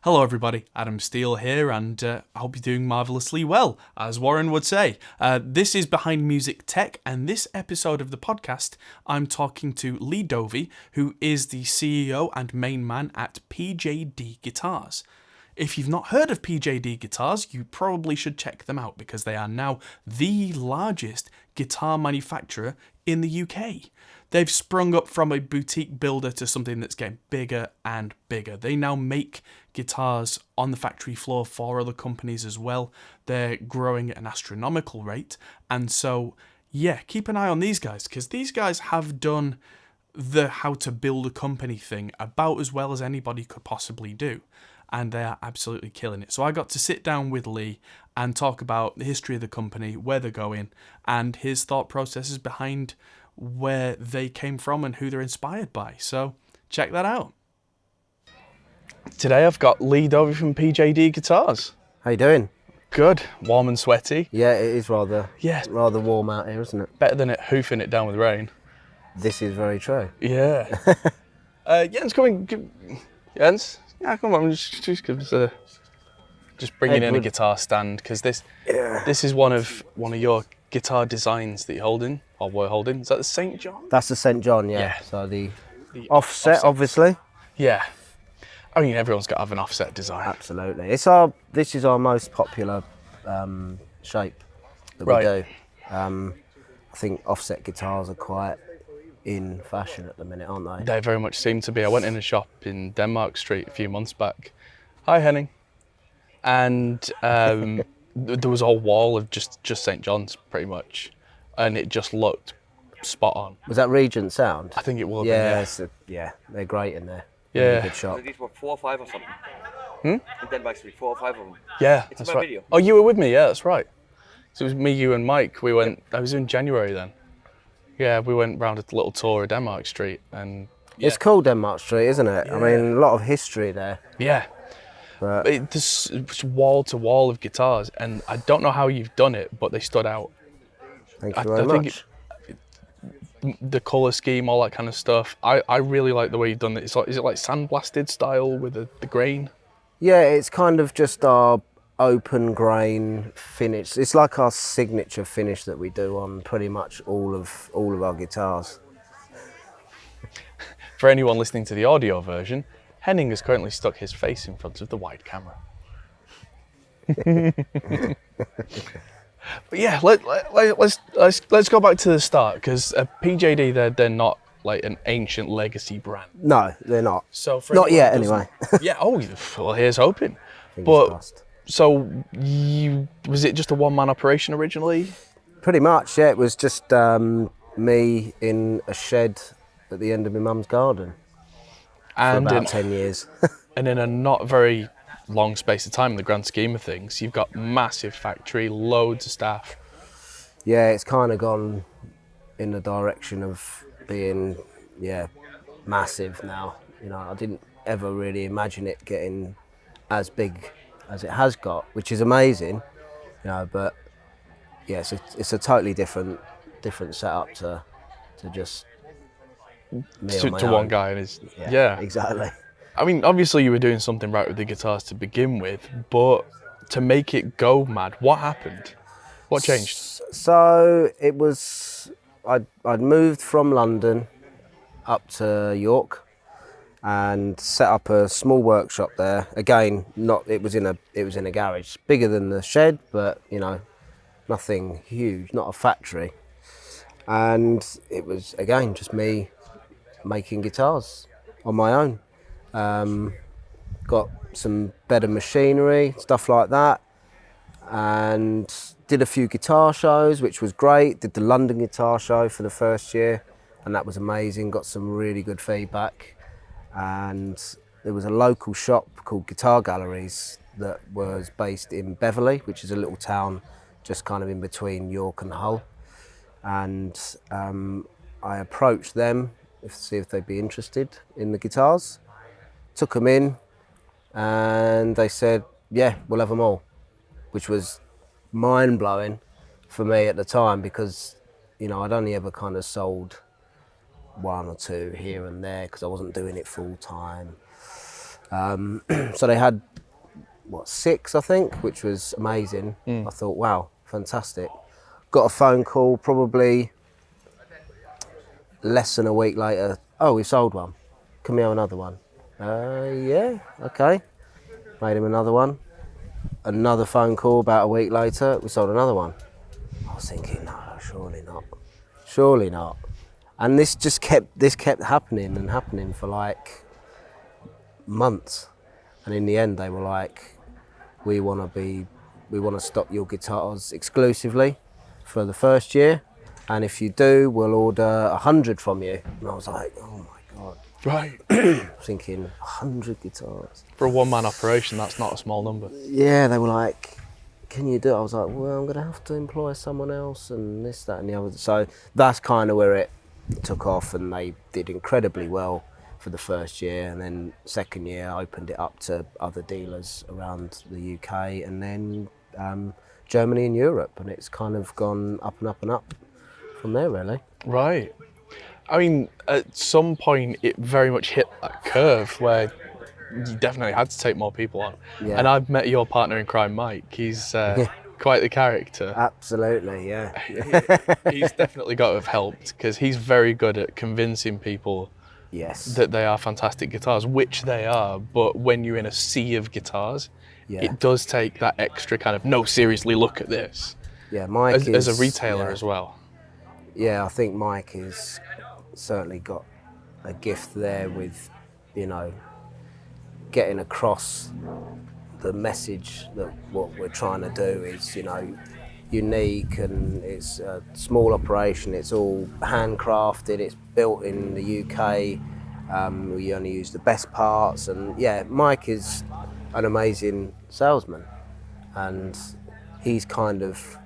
Hello everybody, Adam Steele here, and I hope you're doing marvellously well, as Warren would say. This is Behind Music Tech, and this episode of the podcast, I'm talking to Leigh Dovey, who is the CEO and main man at PJD Guitars. If you've not heard of PJD Guitars, you probably should check them out because they are now the largest guitar manufacturer in the UK. They've sprung up from a boutique builder to something that's getting bigger and bigger. They now make guitars on the factory floor for other companies as well. They're growing at an astronomical rate. And so, yeah, keep an eye on these guys because these guys have done the how to build a company thing about as well as anybody could possibly do. And they are absolutely killing it. So I got to sit down with Leigh and talk about the history of the company, where they're going, and his thought processes behind where they came from and who they're inspired by. So check that out. Today I've got Leigh Dovey from PJD Guitars. How you doing? Good. Warm and sweaty. Yeah, it is rather warm out here, isn't it? Better than it hoofing it down with rain. This is very true. Yeah. Jens, come on. Jens? Yeah, come on. Just give us a... Just bringing in a guitar stand because this is one of your guitar designs that you're holding, or were holding. Is that the St. John? That's the St. John, yeah. So the offset, obviously. Yeah. I mean, everyone's got to have an offset design. Absolutely. This is our most popular shape that we do. I think offset guitars are quite in fashion at the minute, aren't they? They very much seem to be. I went in a shop in Denmark Street a few months back. Hi, Henning. And there was a whole wall of just St. John's, pretty much. And it just looked spot on. Was that Regent Sound? I think it will be, yeah, they're great in there. Yeah. Really good shop. So these were 4 or 5 or something? In Denmark Street, 4 or 5 of them? Yeah, it's that's in my right. video. Oh, you were with me, yeah, that's right. So it was me, you and Mike. We went, I was in January then. Yeah, we went round a little tour of Denmark Street. And It's cool, Denmark Street, isn't it? Yeah. I mean, a lot of history there. Yeah. But It's wall to wall of guitars, and I don't know how you've done it, but they stood out. Thank you very much. The colour scheme, all that kind of stuff. I really like the way you've done it. Is it like sandblasted style with the grain? Yeah, it's kind of just our open grain finish. It's like our signature finish that we do on pretty much all of our guitars. For anyone listening to the audio version, Henning has currently stuck his face in front of the wide camera. But yeah, let's go back to the start because PJD they're not like an ancient legacy brand. No, they're not. So for not yet, anyone anyway. Yeah. Oh, well, here's hoping. Fingers crossed. So was it just a one-man operation originally? Pretty much, yeah. It was just me in a shed at the end of my mum's garden for about 10 years. And in a not very long space of time in the grand scheme of things, you've got massive factory, loads of staff. Yeah, it's kind of gone in the direction of being, massive now. You know, I didn't ever really imagine it getting as big as it has got, which is amazing, you know, but yeah, it's a totally different setup to just me on my to own. one guy and his Exactly. I mean, obviously you were doing something right with the guitars to begin with, but to make it go mad, what happened? What changed? So it was, I'd moved from London up to York and set up a small workshop there. Again, it was in a garage, bigger than the shed, but you know, nothing huge, not a factory. And it was again just me making guitars on my own. Got some better machinery, stuff like that, and did a few guitar shows, which was great. Did the London Guitar Show for the first year, and that was amazing. Got some really good feedback. And there was a local shop called Guitar Galleries that was based in Beverley, which is a little town just kind of in between York and Hull. And I approached them to see if they'd be interested in the guitars. Took them in and they said, yeah, we'll have them all, which was mind-blowing for me at the time because, you know, I'd only ever kind of sold one or two here and there because I wasn't doing it full time. So they had, 6, I think, which was amazing. I thought, wow, fantastic. Got a phone call probably less than a week later. Oh, we sold one. Can we have another one? Yeah, okay. Made him another one. Another phone call about a week later. We sold another one. I was thinking, no, surely not. Surely not. And this kept happening and happening for like months. And in the end, they were like, we want to stock your guitars exclusively for the first year, and if you do, we'll order 100 from you. And I was like, oh my god. Right. Thinking 100 guitars. For a one-man operation, that's not a small number. Yeah, they were like, can you do it? I was like, well, I'm gonna have to employ someone else and this, that and the other. So that's kind of where it took off, and they did incredibly well for the first year, and then second year I opened it up to other dealers around the UK, and then Germany and Europe, and it's kind of gone up and up and up from there, really. Right. I mean, at some point, it very much hit that curve where you definitely had to take more people on. Yeah. And I've met your partner in crime, Mike. He's quite the character. Absolutely, yeah. He's definitely got to have helped, because he's very good at convincing people Yes. that they are fantastic guitars, which they are. But when you're in a sea of guitars, Yeah. it does take that extra kind of, no, seriously, look at this. Yeah, Mike As a is, retailer yeah. as well. Yeah, I think Mike has certainly got a gift there with, getting across the message that what we're trying to do is, unique, and it's a small operation. It's all handcrafted. It's built in the UK. We only use the best parts, and yeah, Mike is an amazing salesman, and he's kind of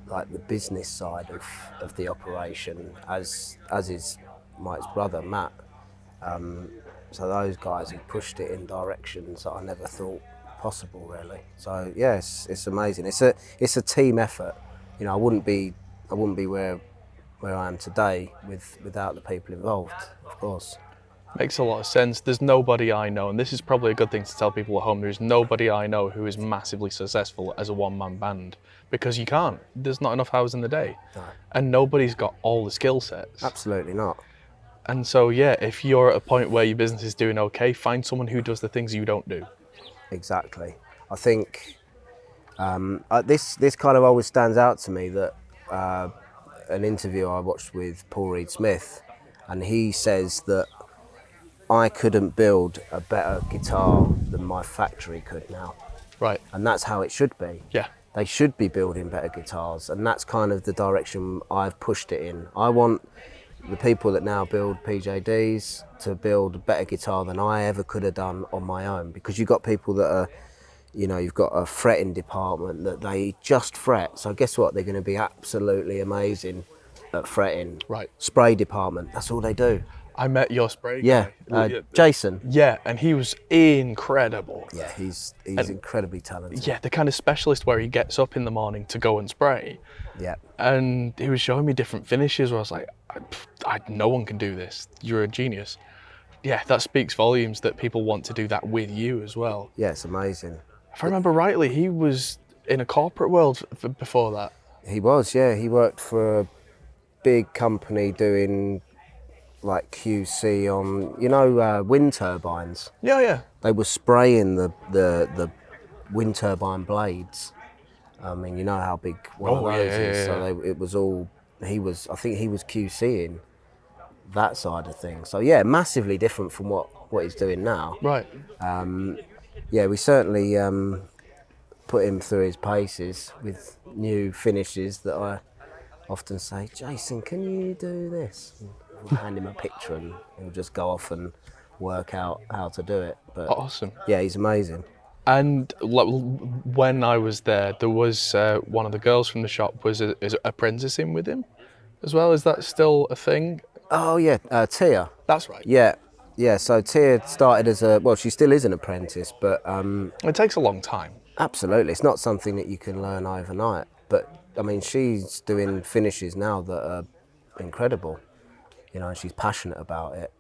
like the business side of the operation, as is Mike's brother Matt. So those guys have pushed it in directions that I never thought possible, really. So yeah, it's amazing. It's a team effort. I wouldn't be where I am today without the people involved, of course. Makes a lot of sense. There's nobody I know, and this is probably a good thing to tell people at home, there's nobody I know who is massively successful as a one-man band, because you can't. There's not enough hours in the day. No. And nobody's got all the skill sets. Absolutely not. And so, yeah, if you're at a point where your business is doing okay, find someone who does the things you don't do. Exactly. I think this kind of always stands out to me, that an interview I watched with Paul Reed Smith, and he says that I couldn't build a better guitar than my factory could now. Right. And that's how it should be. Yeah. They should be building better guitars, and that's kind of the direction I've pushed it in. I want the people that now build PJDs to build a better guitar than I ever could have done on my own, because you've got people that are, you've got a fretting department that they just fret. So guess what? They're going to be absolutely amazing at fretting. Right. Spray department, that's all they do. I met your spray Yeah, guy. Jason. Yeah, and he was incredible. Yeah, he's incredibly talented. Yeah, the kind of specialist where he gets up in the morning to go and spray. Yeah. And he was showing me different finishes where I was like, no one can do this. You're a genius. Yeah, that speaks volumes that people want to do that with you as well. Yeah, it's amazing. If I remember rightly, he was in a corporate world before that. He was, yeah. He worked for a big company doing like QC on, wind turbines. Yeah, yeah. They were spraying the wind turbine blades. I mean, you know how big one of those is. So it was all, I think he was QCing that side of things. So yeah, massively different from what he's doing now. Right. Yeah, we certainly put him through his paces with new finishes that I often say, Jason, can you do this? And I'll hand him a picture and he'll just go off and work out how to do it. But Awesome. yeah, he's amazing. And when I was there was one of the girls from the shop was apprenticing with him as well. Is that still a thing? Oh yeah, Tia. That's right. Yeah. So Tia started as she still is an apprentice, but It takes a long time. absolutely, it's not something that you can learn overnight. But I mean, she's doing finishes now that are incredible. And she's passionate about it,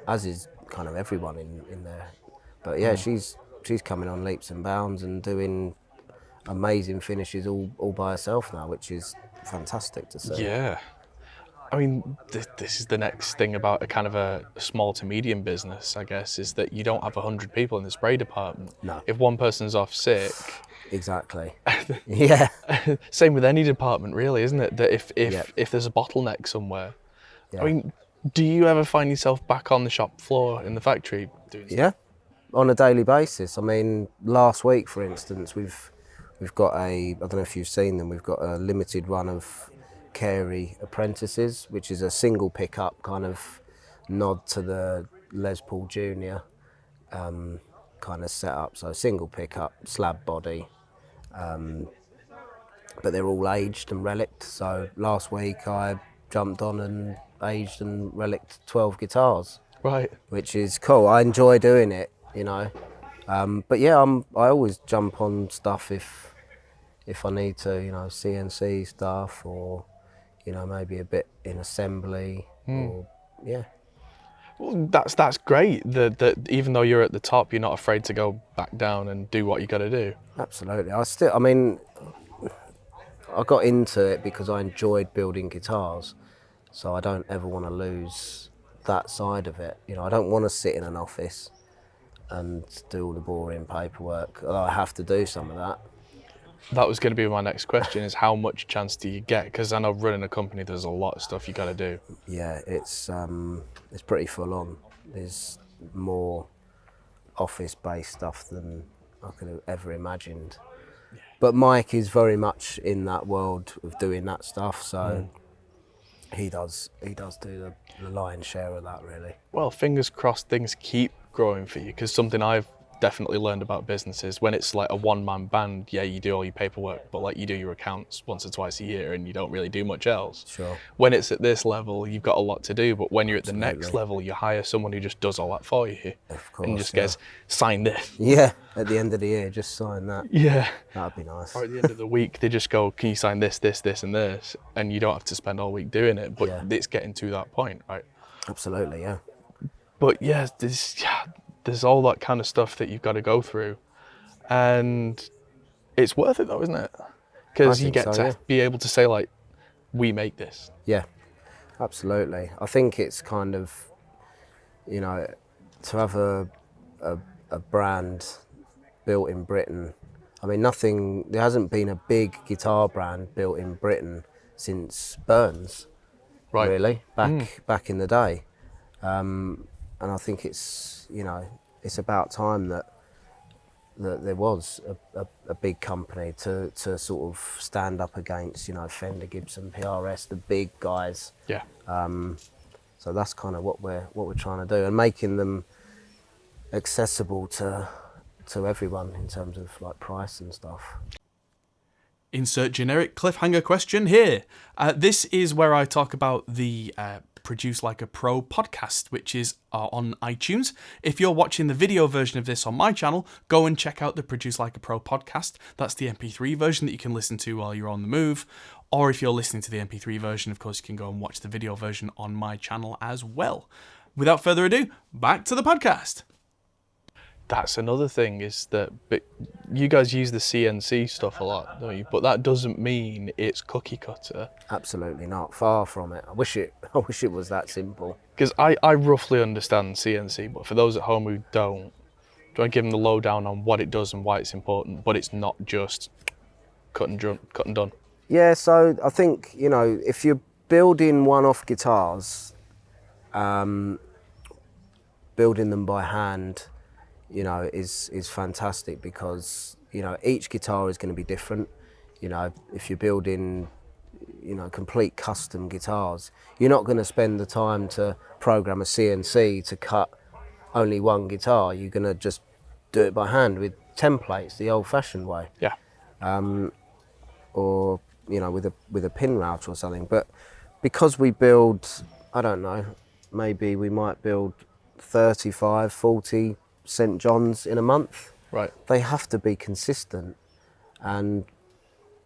as is kind of everyone in there. But yeah, she's coming on leaps and bounds and doing amazing finishes all by herself now, which is fantastic to see. Yeah. I mean, this is the next thing about a kind of a small to medium business, I guess, is that you don't have 100 people in the spray department. No. If one person's off sick, Exactly. Yeah. same with any department, really, isn't it? That if Yeah. if there's a bottleneck somewhere, Yeah. I mean, do you ever find yourself back on the shop floor in the factory doing stuff? Yeah, on a daily basis. I mean, last week, for instance, we've got I don't know if you've seen them. We've got a limited run of Carey apprentices, which is a single pickup kind of nod to the Les Paul Junior kind of setup. So single pickup, slab body, but they're all aged and relicked. So last week I jumped on and aged and relicked 12 guitars, Right. which is cool. I enjoy doing it, But yeah, I always jump on stuff if I need to, CNC stuff or, maybe a bit in assembly or yeah. Well, that's great. That even though you're at the top, you're not afraid to go back down and do what you got to do. Absolutely. I got into it because I enjoyed building guitars, so I don't ever want to lose that side of it. I don't want to sit in an office and do all the boring paperwork. Although I have to do some of that. That was going to be my next question: is how much chance do you get? Because I know running a company, there's a lot of stuff you got to do. Yeah, it's pretty full on. There's more office-based stuff than I could have ever imagined. But Mike is very much in that world of doing that stuff, so he does do the lion's share of that, really. Well, fingers crossed things keep growing for you, because something I've definitely learned about businesses, when it's like a one-man band, yeah, you do all your paperwork, but like you do your accounts once or twice a year and you don't really do much else. Sure. When it's at this level, you've got a lot to do, but when you're at the next Absolutely. level, you hire someone who just does all that for you Of course, and just yeah. goes, sign this. Yeah, at the end of the year, just sign that. Yeah. That'd be nice. Or at the end of the week, they just go, can you sign this, this, this, and this? And you don't have to spend all week doing it, but Yeah. it's getting to that point, right? Absolutely, yeah. But yeah, there's all that kind of stuff that you've got to go through. And it's worth it though, isn't it? Because you think get so, to yeah. be able to say like, we make this. Yeah, absolutely. I think it's kind of, to have a brand built in Britain. I mean, there hasn't been a big guitar brand built in Britain since Burns, Right. really, back in the day. And I think it's about time that there was a big company to sort of stand up against, Fender, Gibson, PRS, the big guys. Yeah. So that's kind of what we're trying to do, and making them accessible to everyone in terms of like price and stuff. Insert generic cliffhanger question here. This is where I talk about the Produce Like a Pro podcast, which is on iTunes. If you're watching the video version of this on my channel, go and check out the Produce Like a Pro podcast. That's the MP3 version that you can listen to while you're on the move. Or if you're listening to the MP3 version, of course, you can go and watch the video version on my channel as well. Without further ado, back to the podcast. That's another thing, is that you guys use the CNC stuff a lot, don't you? But that doesn't mean it's cookie cutter. Absolutely not. Far from it. I wish it was that simple. Because I roughly understand CNC, but for those at home who don't, do I give them the lowdown on what it does and why it's important? But it's not just cut and done. Yeah, so I think, if you're building one-off guitars, building them by hand, is fantastic, because, each guitar is going to be different. If you're building, complete custom guitars, you're not going to spend the time to program a CNC to cut only one guitar. You're going to just do it by hand with templates, the old-fashioned way. Yeah. Or with a pin router or something. But because we build, I don't know, maybe we might build 35, 40 St. John's in a month. Right. They have to be consistent, and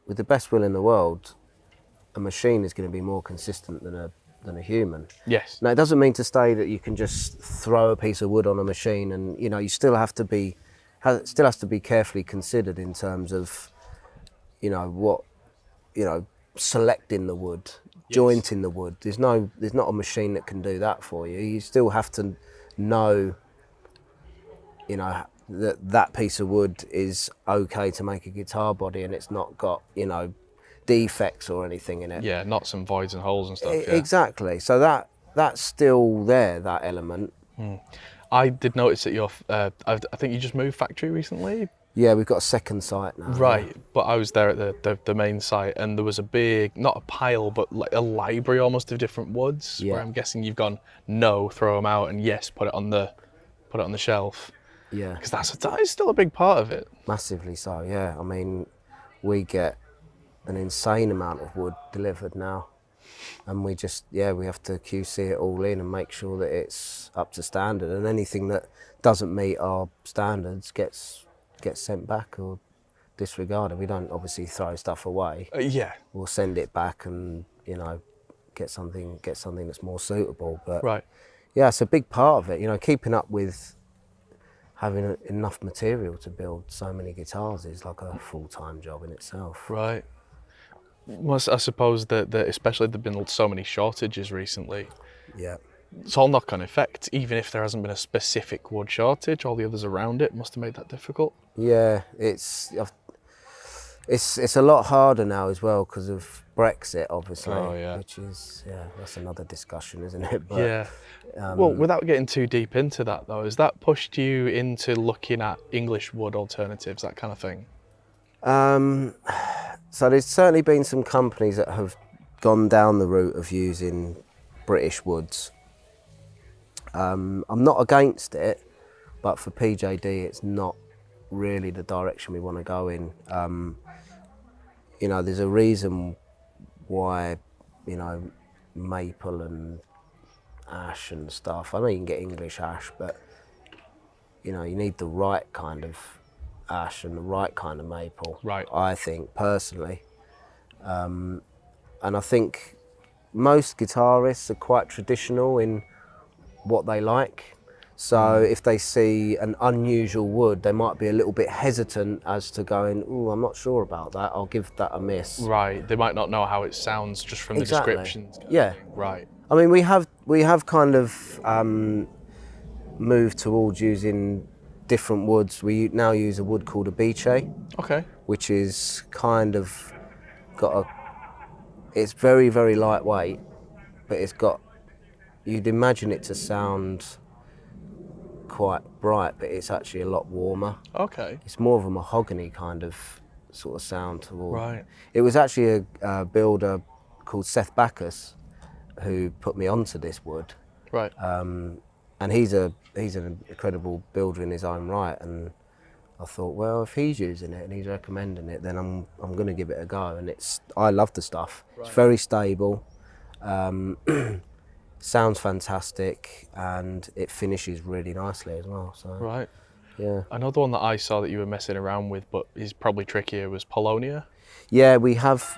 with the best will in the world, a machine is going to be more consistent than a than a human. Yes. Now, it doesn't mean to say that you can just throw a piece of wood on a machine, and you still have to be, still has to be carefully considered in terms of, what, selecting the wood, jointing the wood. There's not a machine that can do that for you. You still have to know, that piece of wood is okay to make a guitar body, and it's not got, defects or anything in it. Yeah, knots and voids and holes and stuff. Yeah. Exactly. So that's still there, that element. I did notice that I think you just moved factory recently. Yeah, we've got a second site now. Right, but I was there at the main site, and there was a big, not a pile, but like a library almost of different woods. Yeah. Where I'm guessing you've gone, no, throw them out, and yes, put it on the shelf. Yeah. Because that is still a big part of it. Massively so. Yeah. I mean, we get an insane amount of wood delivered now, and we have to QC it all in and make sure that it's up to standard, and anything that doesn't meet our standards gets sent back or disregarded. We don't obviously throw stuff away. Yeah. We'll send it back and get something that's more suitable. But Right. yeah, it's a big part of it. Keeping up with having enough material to build so many guitars is like a full-time job in itself. Right. Well, I suppose that especially there've been so many shortages recently. Yeah. It's all knock-on effect. Even if there hasn't been a specific wood shortage, all the others around it must have made that difficult. Yeah, it's a lot harder now as well because of Brexit, obviously. Oh, yeah. Which is, that's another discussion, isn't it? But, Yeah. Well, without getting too deep into that though, has that pushed you into looking at English wood alternatives, that kind of thing? So there's certainly been some companies that have gone down the route of using British woods. I'm not against it, but for PJD it's not really the direction we want to go in. There's a reason why, maple and ash and stuff. I know you can get English ash, but you need the right kind of ash and the right kind of maple. Right. I think personally, and I think most guitarists are quite traditional in what they like. So if they see an unusual wood, they might be a little bit hesitant as to going, "Oh, I'm not sure about that. I'll give that a miss." Right. They might not know how it sounds just from Exactly. the descriptions. Yeah. Right. I mean, we have kind of moved towards using different woods. We now use a wood called a beech, Okay. which is kind of it's very, very lightweight, but you'd imagine it to sound quite bright, but it's actually a lot warmer. Okay. It's more of a mahogany kind of sort of sound toward. Right. It was actually a builder called Seth Backus who put me onto this wood. Right. And he's an incredible builder in his own right, and I thought, well, if he's using it and he's recommending it, then I'm going to give it a go. And I love the stuff. Right. It's very stable, sounds fantastic, and it finishes really nicely as well. So Right. yeah. Another one that I saw that you were messing around with, but is probably trickier, was Polonia. Yeah, we have.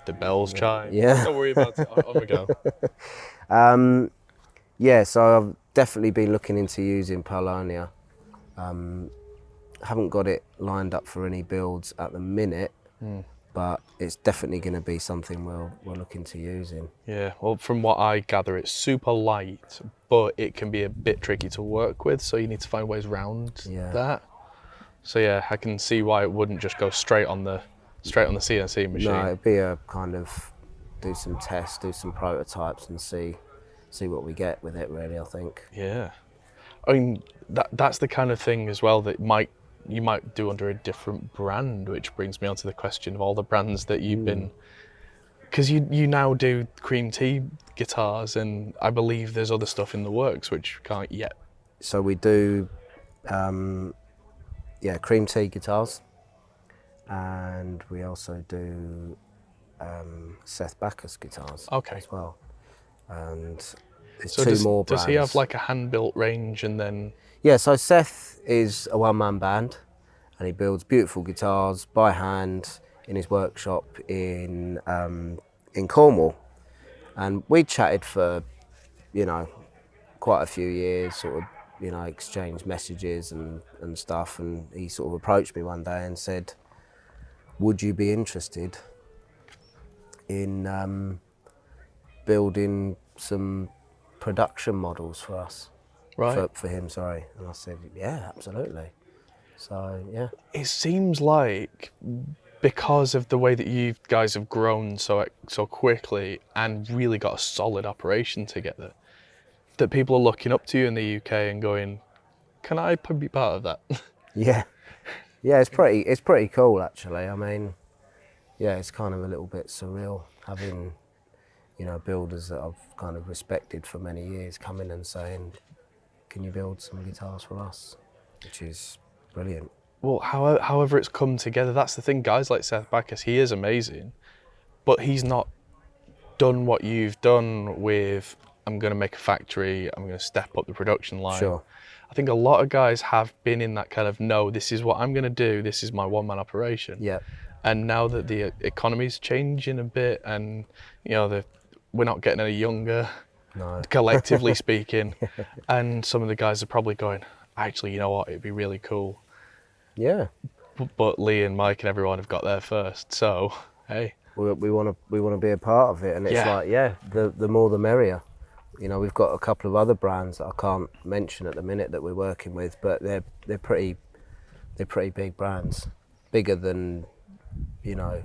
The bells chime. Yeah. Don't worry about it. On we go. Yeah, so I've definitely been looking into using Polonia. Haven't got it lined up for any builds at the minute, but it's definitely going to be something we're looking to using. Yeah, well, from what I gather, it's super light, but it can be a bit tricky to work with, so you need to find ways around that. So yeah, I can see why it wouldn't just go straight on the CNC machine. No, it'd be a kind of do some tests, do some prototypes, and see what we get with it. Really, I think. Yeah, I mean that's the kind of thing as well that you might do under a different brand, which brings me on to the question of all the brands that you've been, because you now do cream tea guitars, and I believe there's other stuff in the works which can't yet. So we do, cream tea guitars, and we also do Seth Backus guitars as well. And there's two more brands. Does he have like a hand-built range and then? Yeah, so Seth is a one-man band, and he builds beautiful guitars by hand in his workshop in in Cornwall, and we chatted for, you know, quite a few years, sort of, you know, exchanged messages and stuff, and he sort of approached me one day and said, would you be interested in building some production models for us? Right. For him, sorry. And I said, yeah, absolutely. So, yeah. It seems like because of the way that you guys have grown so quickly and really got a solid operation together, that people are looking up to you in the UK and going, can I be part of that? Yeah. Yeah, it's pretty cool, actually. I mean, yeah, it's kind of a little bit surreal having, you know, builders that I've kind of respected for many years come in and saying, can you build some guitars for us? Which is brilliant. Well, however it's come together, that's the thing. Guys like Seth Backus, he is amazing, but he's not done what you've done with, I'm going to make a factory, I'm going to step up the production line. Sure. I think a lot of guys have been in that kind of, no, this is what I'm going to do, this is my one-man operation. Yeah. And now that the economy's changing a bit and, you know, we're not getting any younger, No. collectively speaking, and some of the guys are probably going, actually, you know what, it'd be really cool. Yeah. But Leigh and Mike and everyone have got there first, so, hey. We want to be a part of it, and it's Yeah. like, yeah, the more the merrier. You know, we've got a couple of other brands that I can't mention at the minute that we're working with, but they're pretty big brands, bigger than, you know,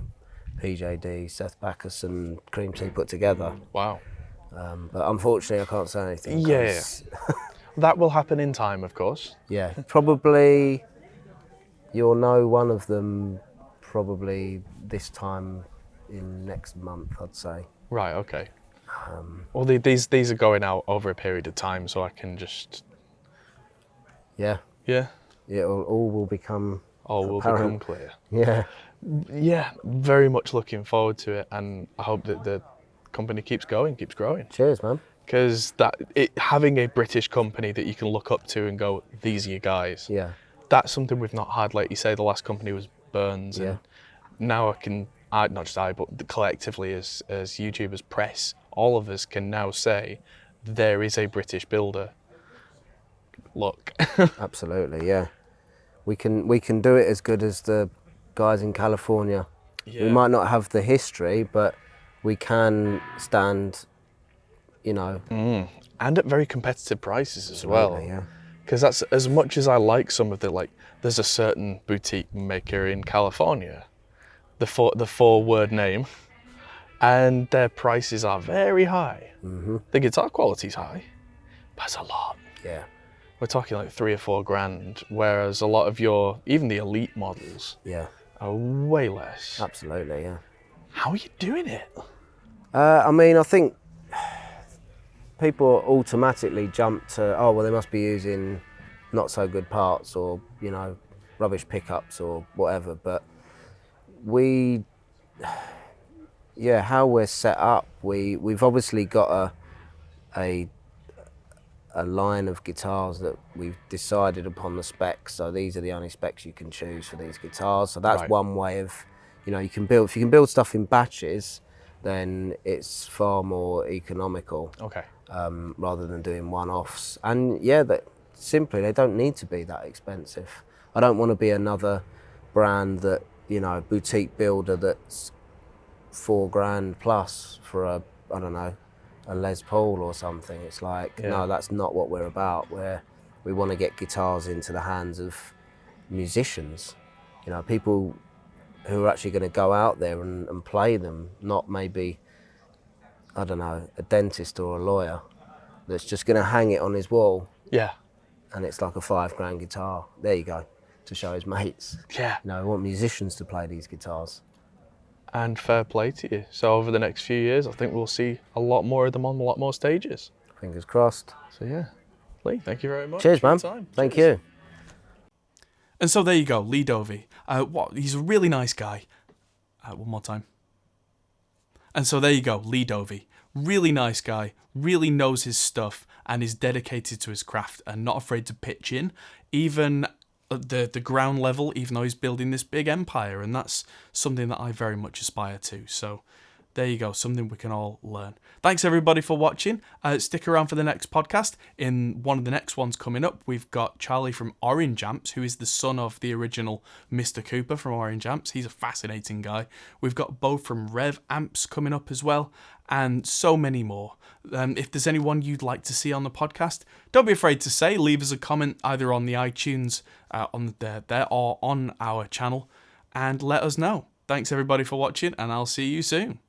PJD, Seth Backus, and Cream Tea put together. Wow. But unfortunately, I can't say anything. Yeah. 'Cause, That will happen in time, of course. yeah, probably you'll know one of them probably this time in next month, I'd say. Right, okay. Well, these are going out over a period of time, so I can just... Yeah, Yeah. it all will become All will apparent. become clear. Yeah, Yeah, very much looking forward to it, and I hope that the company keeps growing. cheers, man. Because having a British company that you can look up to and go, these are your guys, Yeah, that's something we've not had. Like you say, the last company was Burns, Yeah. and now not just I, but collectively as YouTubers, press, all of us can now say, there is a British builder. Look. absolutely. Yeah, we can do it as good as the guys in California. Yeah. We might not have the history, but we can stand, you know. And at very competitive prices as well. Absolutely, yeah. Because that's, as much as I like some of the, like, there's a certain boutique maker in California, the four-word name, and their prices are very high. Mm-hmm. The guitar quality's high, but it's a lot. Yeah, We're talking like $3 or $4 grand, whereas a lot of even the elite models yeah, are way less. absolutely, yeah. How are you doing it? I mean, I think people automatically jump to, oh, well, they must be using not so good parts, or, you know, rubbish pickups or whatever. But how we're set up, we've obviously got a line of guitars that we've decided upon the specs. So these are the only specs you can choose for these guitars. So that's Right. one way of, you know, if you can build stuff in batches, then it's far more economical. Okay. Rather than doing one-offs. And yeah, they don't need to be that expensive. I don't want to be another brand that, you know, boutique builder that's $4 grand plus for a Les Paul or something. It's like, Yeah. no, that's not what we're about. We want to get guitars into the hands of musicians, you know, people who are actually going to go out there and play them, not maybe, I don't know, a dentist or a lawyer that's just going to hang it on his wall Yeah. and it's like a $5 grand guitar. There you go, to show his mates. Yeah. You know, I want musicians to play these guitars. And fair play to you. So over the next few years, I think we'll see a lot more of them on a lot more stages. Fingers crossed. So yeah, Leigh, thank you very much. Cheers, for your man. time. Thank Cheers. you. And so there you go, Leigh Dovey. He's a really nice guy. One more time. And so there you go, Leigh Dovey. Really nice guy, really knows his stuff, and is dedicated to his craft and not afraid to pitch in, even at the ground level, even though he's building this big empire. And that's something that I very much aspire to. So there you go, something we can all learn. Thanks everybody for watching. Stick around for the next podcast. In one of the next ones coming up, we've got Charlie from Orange Amps, who is the son of the original Mr. Cooper from Orange Amps. He's a fascinating guy. We've got Bo from Rev Amps coming up as well, and so many more. If there's anyone you'd like to see on the podcast, don't be afraid to say. Leave us a comment either on the iTunes on there or on our channel, and let us know. Thanks everybody for watching, and I'll see you soon.